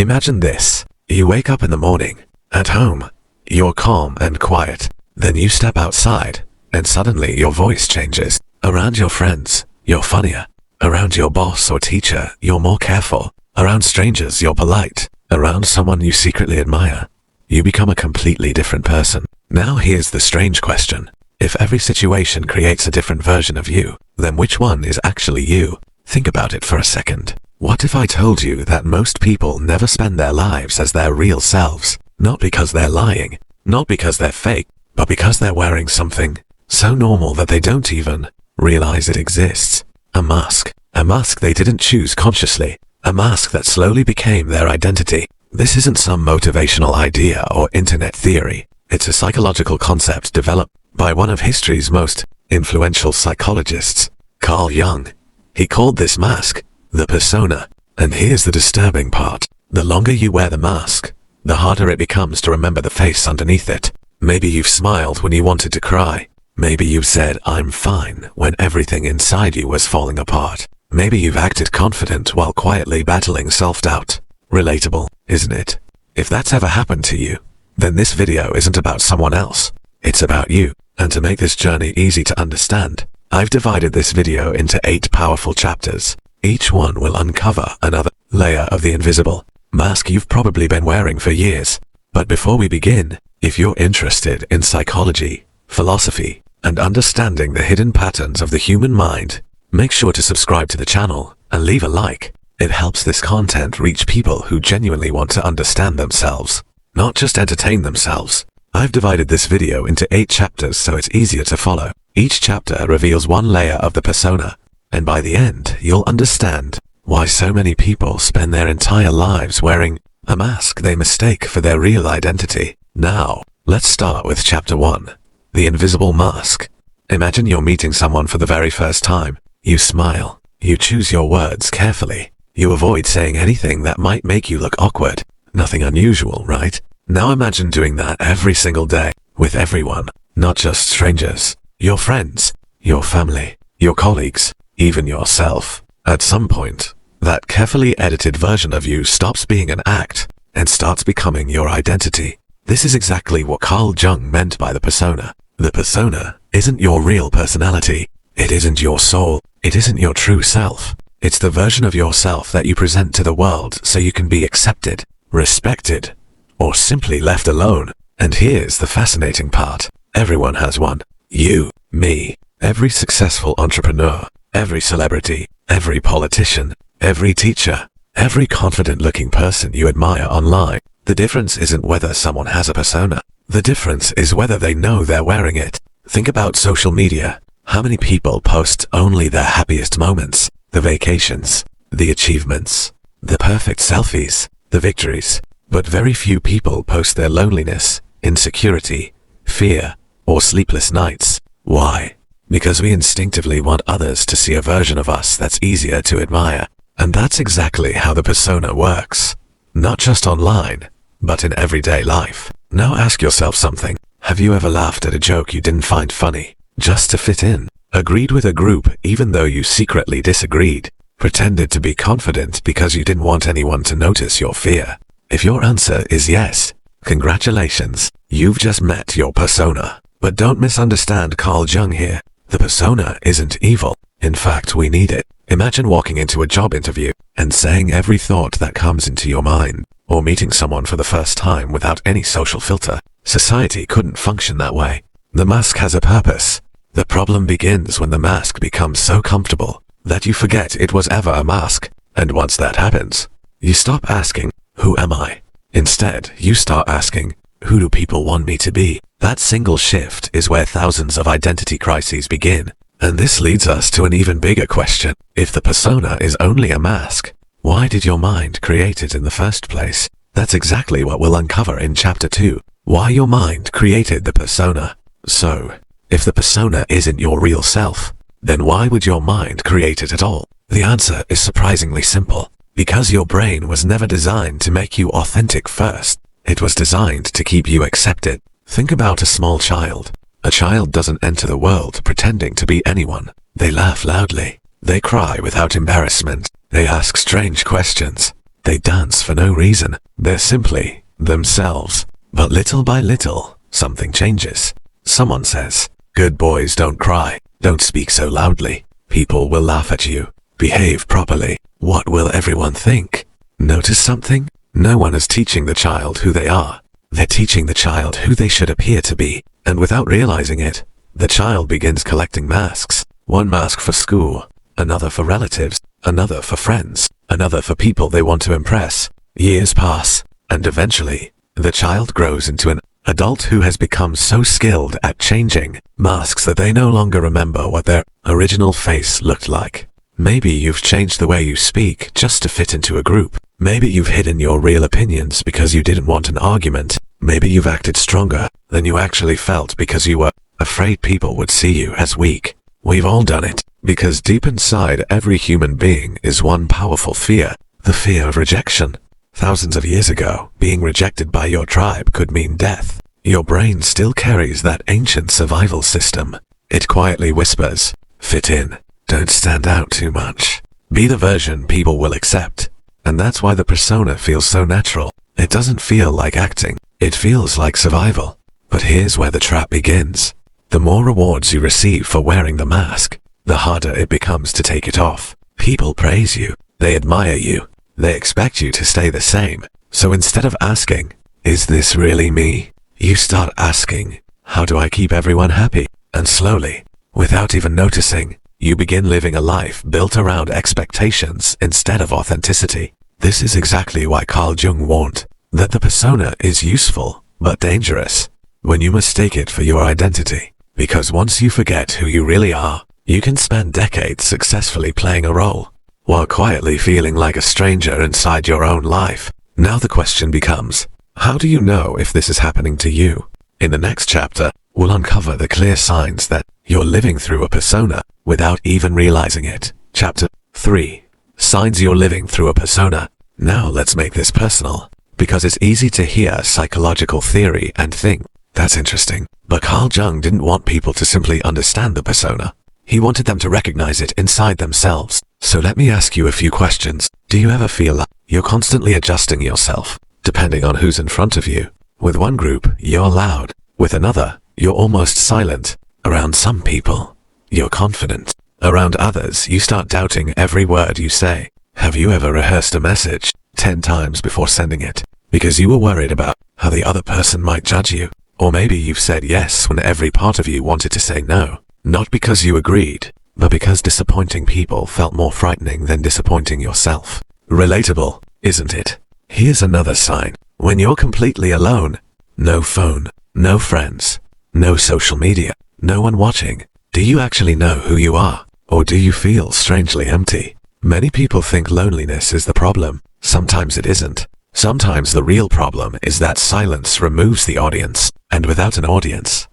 Imagine this. You wake up in the morning. At home. You're calm and quiet. Then you step outside, and suddenly your voice changes. Around your friends, you're funnier. Around your boss or teacher, you're more careful. Around strangers, you're polite. Around someone you secretly admire, you become a completely different person. Now here's the strange question. If every situation creates a different version of you, then which one is actually you? Think about it for a second. What if I told you that most people never spend their lives as their real selves? Not because they're lying, not because they're fake, but because they're wearing something so normal that they don't even realize it exists. A mask. A mask they didn't choose consciously. A mask that slowly became their identity. This isn't some motivational idea or internet theory. It's a psychological concept developed by one of history's most influential psychologists, Carl Jung. He called this mask the persona. And here's the disturbing part. The longer you wear the mask, the harder it becomes to remember the face underneath it. Maybe you've smiled when you wanted to cry. Maybe you've said, "I'm fine," when everything inside you was falling apart. Maybe you've acted confident while quietly battling self-doubt. Relatable, isn't it? If that's ever happened to you, then this video isn't about someone else. It's about you. And to make this journey easy to understand, I've divided this video into 8 powerful chapters. Each one will uncover another layer of the invisible mask you've probably been wearing for years. But before we begin, if you're interested in psychology, philosophy, and understanding the hidden patterns of the human mind, make sure to subscribe to the channel and leave a like. It helps this content reach people who genuinely want to understand themselves, not just entertain themselves. I've divided this video into 8 chapters so it's easier to follow. Each chapter reveals one layer of the persona, and by the end, you'll understand why so many people spend their entire lives wearing a mask they mistake for their real identity. Now, let's start with chapter 1, the invisible mask. Imagine you're meeting someone for the very first time. You smile. You choose your words carefully. You avoid saying anything that might make you look awkward. Nothing unusual, right? Now imagine doing that every single day, with everyone, not just strangers, your friends, your family, your colleagues, even yourself. At some point, that carefully edited version of you stops being an act and starts becoming your identity. This is exactly what Carl Jung meant by the persona. The persona isn't your real personality. It isn't your soul. It isn't your true self. It's the version of yourself that you present to the world so you can be accepted, respected, or simply left alone. And here's the fascinating part. Everyone has one. You, me, every successful entrepreneur, every celebrity, every politician, every teacher, every confident-looking person you admire online. The difference isn't whether someone has a persona. The difference is whether they know they're wearing it. Think about social media. How many people post only their happiest moments, the vacations, the achievements, the perfect selfies, the victories? But very few people post their loneliness, insecurity, fear, or sleepless nights. Why? Because we instinctively want others to see a version of us that's easier to admire. And that's exactly how the persona works. Not just online, but in everyday life. Now ask yourself something. Have you ever laughed at a joke you didn't find funny, just to fit in? Agreed with a group even though you secretly disagreed? Pretended to be confident because you didn't want anyone to notice your fear? If your answer is yes, congratulations, you've just met your persona. But don't misunderstand Carl Jung here. The persona isn't evil. In fact, we need it. Imagine walking into a job interview and saying every thought that comes into your mind, or meeting someone for the first time without any social filter. Society couldn't function that way. The mask has a purpose. The problem begins when the mask becomes so comfortable that you forget it was ever a mask. And once that happens, you stop asking, "Who am I?" Instead, you start asking, "Who do people want me to be?" That single shift is where thousands of identity crises begin. And this leads us to an even bigger question. If the persona is only a mask, why did your mind create it in the first place? That's exactly what we'll uncover in chapter 2. Why your mind created the persona. So, if the persona isn't your real self, then why would your mind create it at all? The answer is surprisingly simple. Because your brain was never designed to make you authentic first. It was designed to keep you accepted. Think about a small child. A child doesn't enter the world pretending to be anyone. They laugh loudly. They cry without embarrassment. They ask strange questions. They dance for no reason. They're simply themselves. But little by little, something changes. Someone says, "Good boys don't cry. Don't speak so loudly. People will laugh at you. Behave properly." What will everyone think? Notice something? No one is teaching the child who they are. They're teaching the child who they should appear to be. And without realizing it, the child begins collecting masks. One mask for school, another for relatives, another for friends, another for people they want to impress. Years pass, and eventually, the child grows into an adult who has become so skilled at changing masks that they no longer remember what their original face looked like. Maybe you've changed the way you speak just to fit into a group. Maybe you've hidden your real opinions because you didn't want an argument. Maybe you've acted stronger than you actually felt because you were afraid people would see you as weak. We've all done it, because deep inside every human being is one powerful fear, the fear of rejection. Thousands of years ago, being rejected by your tribe could mean death. Your brain still carries that ancient survival system. It quietly whispers, "Fit in. Don't stand out too much. Be the version people will accept." And that's why the persona feels so natural. It doesn't feel like acting. It feels like survival. But here's where the trap begins. The more rewards you receive for wearing the mask, the harder it becomes to take it off. People praise you. They admire you. They expect you to stay the same. So instead of asking, "Is this really me?" you start asking, "How do I keep everyone happy?" And slowly, without even noticing, you begin living a life built around expectations instead of authenticity. This is exactly why Carl Jung warned that the persona is useful, but dangerous, when you mistake it for your identity. Because once you forget who you really are, you can spend decades successfully playing a role, while quietly feeling like a stranger inside your own life. Now the question becomes, how do you know if this is happening to you? In the next chapter, we'll uncover the clear signs that you're living through a persona without even realizing it. Chapter 3. Signs you're living through a persona. Now let's make this personal, because it's easy to hear psychological theory and think, "That's interesting." But Carl Jung didn't want people to simply understand the persona. He wanted them to recognize it inside themselves. So let me ask you a few questions. Do you ever feel like you're constantly adjusting yourself, depending on who's in front of you? With one group, you're loud. With another, you're almost silent. Around some people, you're confident. Around others, you start doubting every word you say. Have you ever rehearsed a message 10 times before sending it, because you were worried about how the other person might judge you? Or maybe you've said yes when every part of you wanted to say no, not because you agreed, but because disappointing people felt more frightening than disappointing yourself. Relatable, isn't it? Here's another sign. When you're completely alone, no phone, no friends, no social media, no one watching, do you actually know who you are? Or do you feel strangely empty? Many people think loneliness is the problem. Sometimes it isn't. Sometimes the real problem is that silence removes the audience, and without an audience,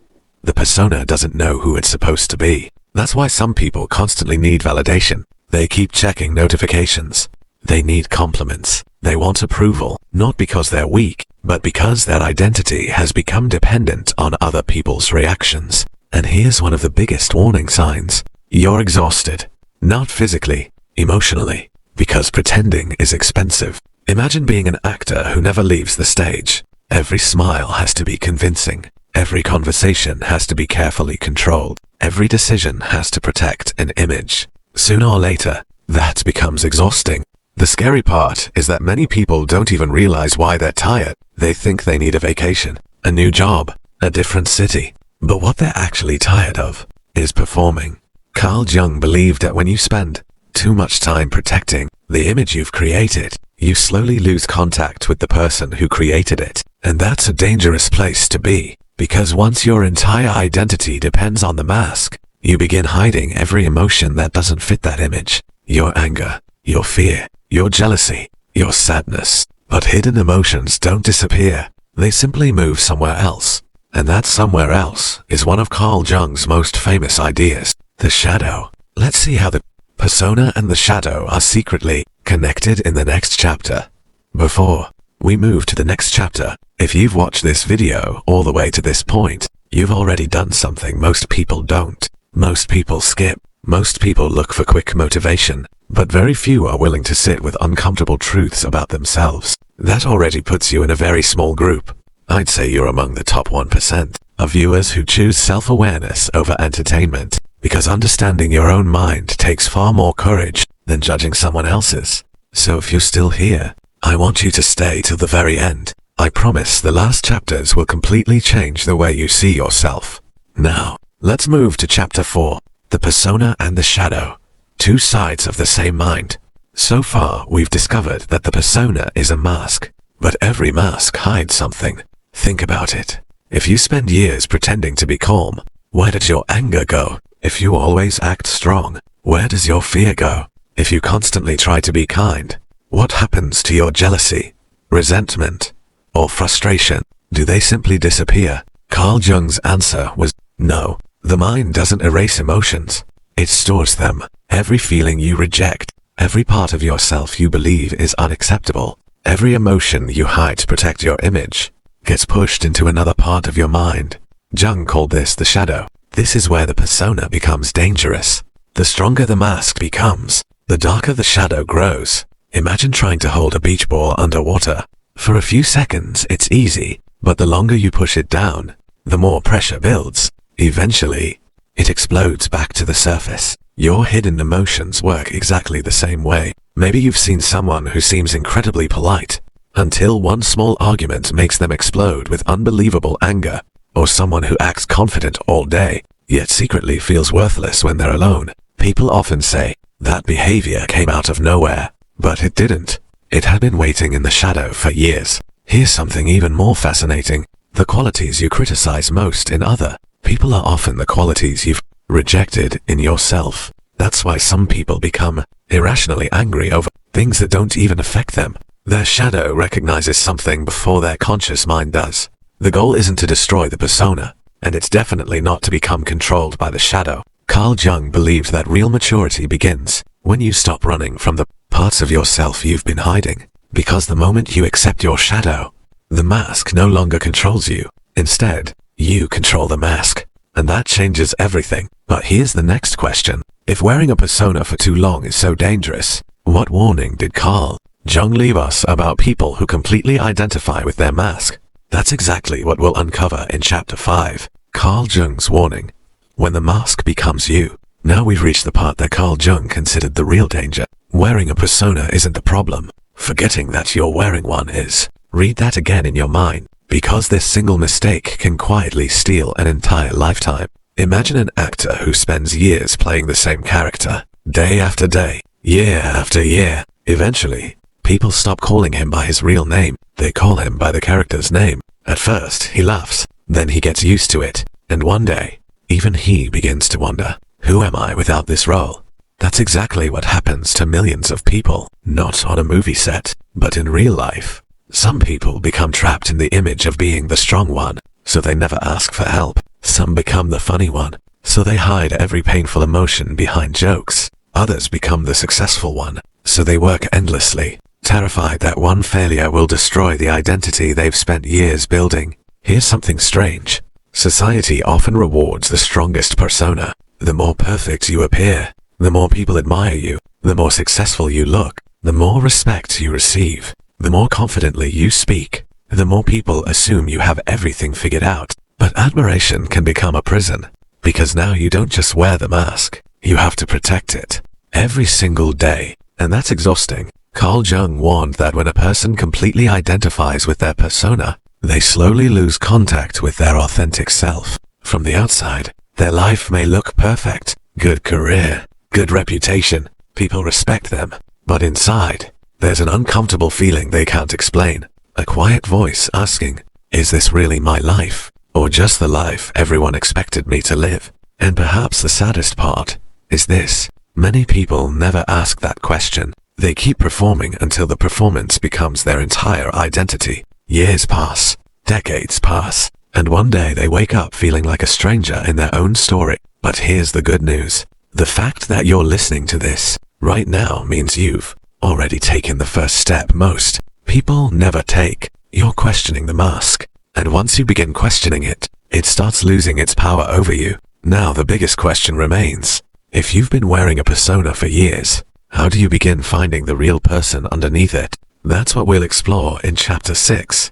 the persona doesn't know who it's supposed to be. That's why some people constantly need validation. They keep checking notifications. They need compliments. They want approval, not because they're weak, but because their identity has become dependent on other people's reactions. And here's one of the biggest warning signs. You're exhausted. Not physically, emotionally, because pretending is expensive. Imagine being an actor who never leaves the stage. Every smile has to be convincing. Every conversation has to be carefully controlled. Every decision has to protect an image. Sooner or later, that becomes exhausting. The scary part is that many people don't even realize why they're tired. They think they need a vacation, a new job, a different city. But what they're actually tired of is performing. Carl Jung believed that when you spend too much time protecting the image you've created, you slowly lose contact with the person who created it. And that's a dangerous place to be, because once your entire identity depends on the mask, you begin hiding every emotion that doesn't fit that image. Your anger, your fear, your jealousy, your sadness. But hidden emotions don't disappear. They simply move somewhere else. And that somewhere else is one of Carl Jung's most famous ideas, the shadow. Let's see how the persona and the shadow are secretly connected in the next chapter. Before we move to the next chapter, if you've watched this video all the way to this point, you've already done something most people don't. Most people skip. Most people look for quick motivation. but very few are willing to sit with uncomfortable truths about themselves. That already puts you in a very small group. I'd say you're among the top 1% of viewers who choose self-awareness over entertainment, because understanding your own mind takes far more courage than judging someone else's. So if you're still here, I want you to stay till the very end. I promise the last chapters will completely change the way you see yourself. Now, let's move to chapter 4, the persona and the shadow, two sides of the same mind. So far, we've discovered that the persona is a mask, but every mask hides something. Think about it. If you spend years pretending to be calm, where does your anger go? If you always act strong, where does your fear go? If you constantly try to be kind, what happens to your jealousy, resentment, or frustration? Do they simply disappear? Carl Jung's answer was no. The mind doesn't erase emotions. It stores them. Every feeling you reject, every part of yourself you believe is unacceptable, every emotion you hide to protect your image, gets pushed into another part of your mind. Jung called this the shadow. This is where the persona becomes dangerous. The stronger the mask becomes, the darker the shadow grows. Imagine trying to hold a beach ball underwater. For a few seconds it's easy, but the longer you push it down, the more pressure builds. Eventually, it explodes back to the surface. Your hidden emotions work exactly the same way. Maybe you've seen someone who seems incredibly polite, until one small argument makes them explode with unbelievable anger, or someone who acts confident all day, yet secretly feels worthless when they're alone. People often say, that behavior came out of nowhere, but it didn't. It had been waiting in the shadow for years. Here's something even more fascinating. The qualities you criticize most in other people are often the qualities you've rejected in yourself. That's why some people become irrationally angry over things that don't even affect them. Their shadow recognizes something before their conscious mind does. The goal isn't to destroy the persona, and it's definitely not to become controlled by the shadow. Carl Jung believed that real maturity begins when you stop running from the parts of yourself you've been hiding, because the moment you accept your shadow, the mask no longer controls you. Instead, you control the mask, and that changes everything. But here's the next question. If wearing a persona for too long is so dangerous, what warning did Carl Jung leave us about people who completely identify with their mask? That's exactly what we'll uncover in chapter 5, Carl Jung's warning. When the mask becomes you. Now we've reached the part that Carl Jung considered the real danger. Wearing a persona isn't the problem. Forgetting that you're wearing one is. Read that again in your mind, because this single mistake can quietly steal an entire lifetime. Imagine an actor who spends years playing the same character, day after day, year after year. Eventually, people stop calling him by his real name. They call him by the character's name. At first, he laughs, then he gets used to it, and one day, even he begins to wonder, who am I without this role? That's exactly what happens to millions of people, not on a movie set, but in real life. Some people become trapped in the image of being the strong one, so they never ask for help. Some become the funny one, so they hide every painful emotion behind jokes. Others become the successful one, so they work endlessly, terrified that one failure will destroy the identity they've spent years building. Here's something strange. Society often rewards the strongest persona. The more perfect you appear, the more people admire you, the more successful you look, the more respect you receive, the more confidently you speak, the more people assume you have everything figured out. But admiration can become a prison, because now you don't just wear the mask, you have to protect it every single day, and that's exhausting. Carl Jung warned that when a person completely identifies with their persona, they slowly lose contact with their authentic self. From the outside, their life may look perfect, good career, good reputation, people respect them, but inside, there's an uncomfortable feeling they can't explain. A quiet voice asking, is this really my life, or just the life everyone expected me to live? And perhaps the saddest part is this: many people never ask that question. They keep performing until the performance becomes their entire identity. Years pass, decades pass, and one day they wake up feeling like a stranger in their own story. But here's the good news. The fact that you're listening to this right now means you've already taken the first step most people never take. You're questioning the mask, and once you begin questioning it, it starts losing its power over you. Now the biggest question remains. If you've been wearing a persona for years, How do you begin finding the real person underneath it? That's what we'll explore in Chapter 6.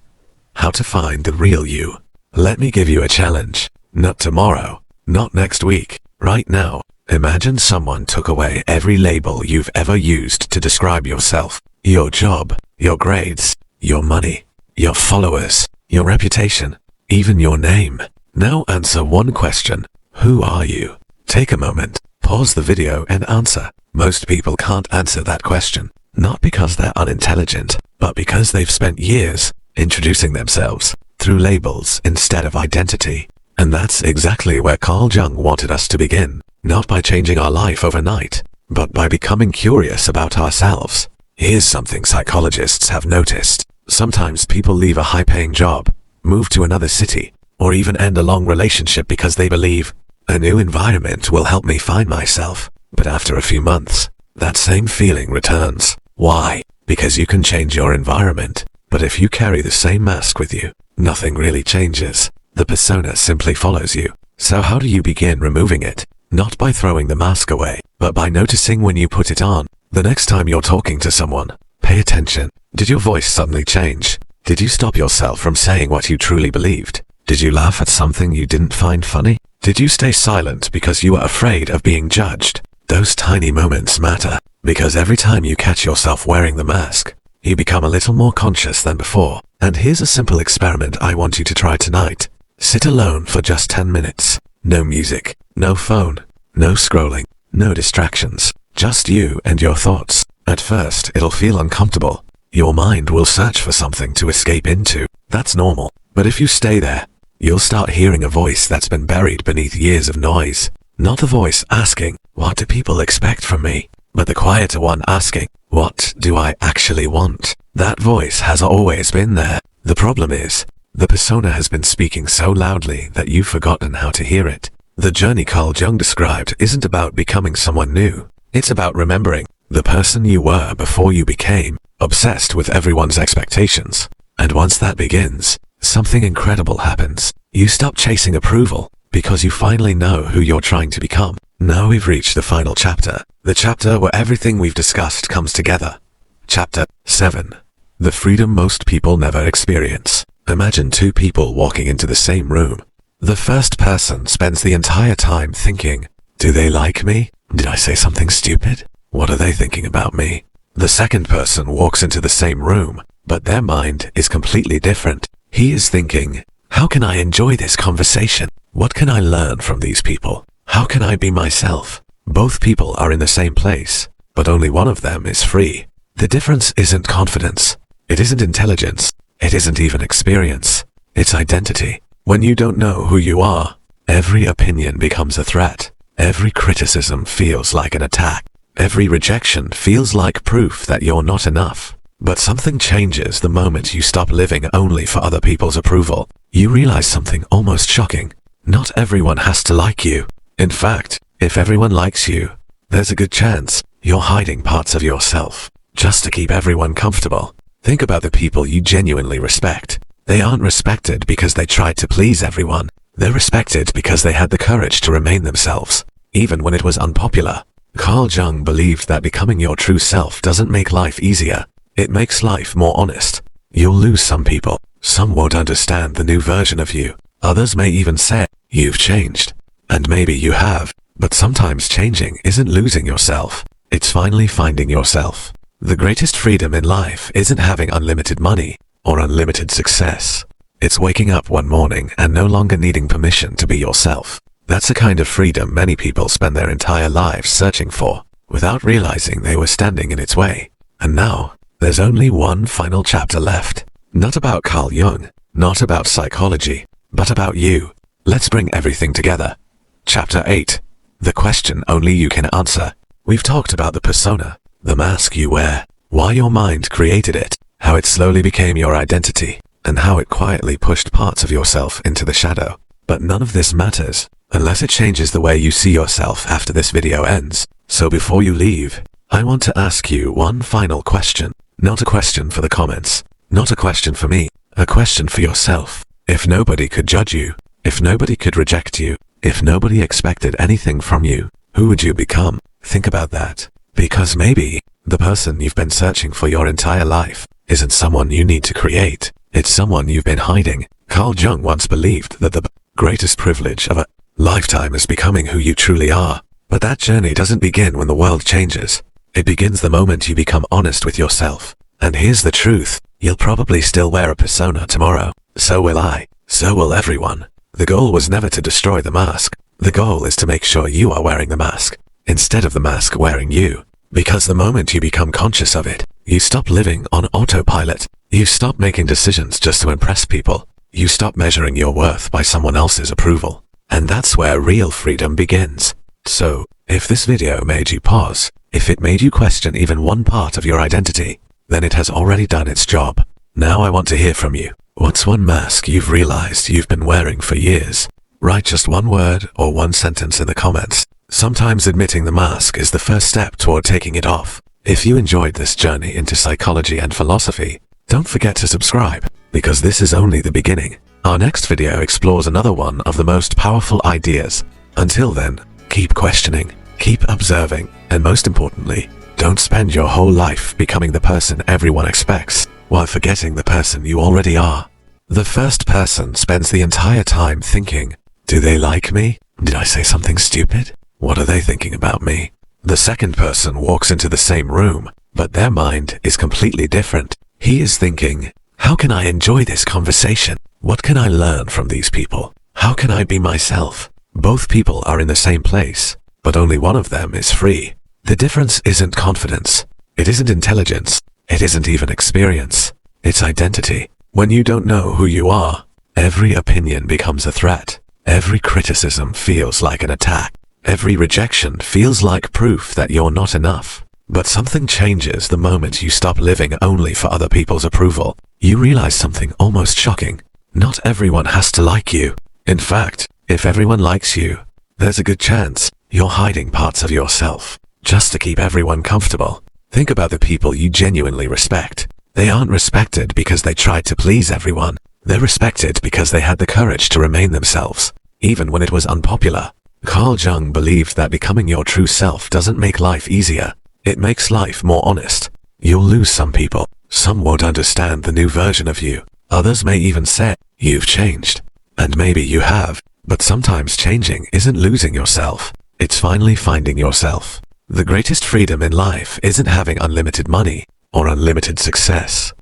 How to find the real you. Let me give you a challenge. Not tomorrow, not next week, right now. Imagine someone took away every label you've ever used to describe yourself. Your job, your grades, your money, your followers, your reputation, even your name. Now answer one question. Who are you? Take a moment, pause the video and answer. Most people can't answer that question, not because they're unintelligent, but because they've spent years introducing themselves through labels instead of identity. And that's exactly where Carl Jung wanted us to begin, not by changing our life overnight, but by becoming curious about ourselves. Here's something psychologists have noticed. Sometimes people leave a high-paying job, move to another city, or even end a long relationship because they believe, a new environment will help me find myself. But after a few months, that same feeling returns. Why? Because you can change your environment, but if you carry the same mask with you, nothing really changes. The persona simply follows you. So how do you begin removing it? Not by throwing the mask away, but by noticing when you put it on. The next time you're talking to someone, pay attention. Did your voice suddenly change? Did you stop yourself from saying what you truly believed? Did you laugh at something you didn't find funny? Did you stay silent because you were afraid of being judged? Those tiny moments matter, because every time you catch yourself wearing the mask, you become a little more conscious than before. And here's a simple experiment I want you to try tonight. Sit alone for just 10 minutes. No music, no phone, no scrolling, no distractions. Just you and your thoughts. At first, it'll feel uncomfortable. Your mind will search for something to escape into. That's normal. But if you stay there, you'll start hearing a voice that's been buried beneath years of noise. Not a voice asking, what do people expect from me? But the quieter one asking, what do I actually want? That voice has always been there. The problem is, the persona has been speaking so loudly that you've forgotten how to hear it. The journey Carl Jung described isn't about becoming someone new. It's about remembering the person you were before you became obsessed with everyone's expectations. And once that begins, something incredible happens. You stop chasing approval because you finally know who you're trying to become. Now we've reached the final chapter, the chapter where everything we've discussed comes together. Chapter 7. The freedom most people never experience. Imagine two people walking into the same room. The first person spends the entire time thinking, do they like me? Did I say something stupid? What are they thinking about me? The second person walks into the same room, but their mind is completely different. He is thinking, how can I enjoy this conversation? What can I learn from these people? How can I be myself? Both people are in the same place, but only one of them is free. The difference isn't confidence. It isn't intelligence. It isn't even experience. It's identity. When you don't know who you are, every opinion becomes a threat. Every criticism feels like an attack. Every rejection feels like proof that you're not enough. But something changes the moment you stop living only for other people's approval. You realize something almost shocking. Not everyone has to like you. In fact, if everyone likes you, there's a good chance you're hiding parts of yourself just to keep everyone comfortable. Think about the people you genuinely respect. They aren't respected because they tried to please everyone. They're respected because they had the courage to remain themselves, even when it was unpopular. Carl Jung believed that becoming your true self doesn't make life easier. It makes life more honest. You'll lose some people. Some won't understand the new version of you. Others may even say, you've changed. And maybe you have. But sometimes changing isn't losing yourself. It's finally finding yourself. The greatest freedom in life isn't having unlimited money or unlimited success. It's waking up one morning and no longer needing permission to be yourself. That's a kind of freedom many people spend their entire lives searching for, without realizing they were standing in its way. And now, there's only one final chapter left. Not about Carl Jung, not about psychology, but about you. Let's bring everything together. Chapter 8. The question only you can answer. We've talked about the persona, the mask you wear, why your mind created it, how it slowly became your identity, and how it quietly pushed parts of yourself into the shadow. But none of this matters unless it changes the way you see yourself after this video ends. So before you leave, I want to ask you one final question. Not a question for the comments, not a question for me, a question for yourself. If nobody could judge you, if nobody could reject you, if nobody expected anything from you, who would you become? Think about that. Because maybe the person you've been searching for your entire life isn't someone you need to create. It's someone you've been hiding. Carl Jung once believed that the greatest privilege of a lifetime is becoming who you truly are. But that journey doesn't begin when the world changes. It begins the moment you become honest with yourself. And here's the truth. You'll probably still wear a persona tomorrow. So will I. So will everyone. The goal was never to destroy the mask. The goal is to make sure you are wearing the mask, instead of the mask wearing you. Because the moment you become conscious of it, you stop living on autopilot. You stop making decisions just to impress people. You stop measuring your worth by someone else's approval. And that's where real freedom begins. So, if this video made you pause, if it made you question even one part of your identity, then it has already done its job. Now I want to hear from you. What's one mask you've realized you've been wearing for years? Write just one word or one sentence in the comments. Sometimes admitting the mask is the first step toward taking it off. If you enjoyed this journey into psychology and philosophy, don't forget to subscribe, because this is only the beginning. Our next video explores another one of the most powerful ideas. Until then, keep questioning, keep observing, and most importantly, don't spend your whole life becoming the person everyone expects, while forgetting the person you already are. The first person spends the entire time thinking, do they like me? Did I say something stupid? What are they thinking about me? The second person walks into the same room, but their mind is completely different. He is thinking, how can I enjoy this conversation? What can I learn from these people? How can I be myself? Both people are in the same place, but only one of them is free. The difference isn't confidence. It isn't intelligence. It isn't even experience. It's identity. When you don't know who you are, every opinion becomes a threat. Every criticism feels like an attack. Every rejection feels like proof that you're not enough. But something changes the moment you stop living only for other people's approval. You realize something almost shocking. Not everyone has to like you. In fact, if everyone likes you, there's a good chance you're hiding parts of yourself just to keep everyone comfortable. Think about the people you genuinely respect. They aren't respected because they tried to please everyone. They're respected because they had the courage to remain themselves, even when it was unpopular. Carl Jung believed that becoming your true self doesn't make life easier. It makes life more honest. You'll lose some people. Some won't understand the new version of you. Others may even say, you've changed. And maybe you have. But sometimes changing isn't losing yourself. It's finally finding yourself. The greatest freedom in life isn't having unlimited money or unlimited success.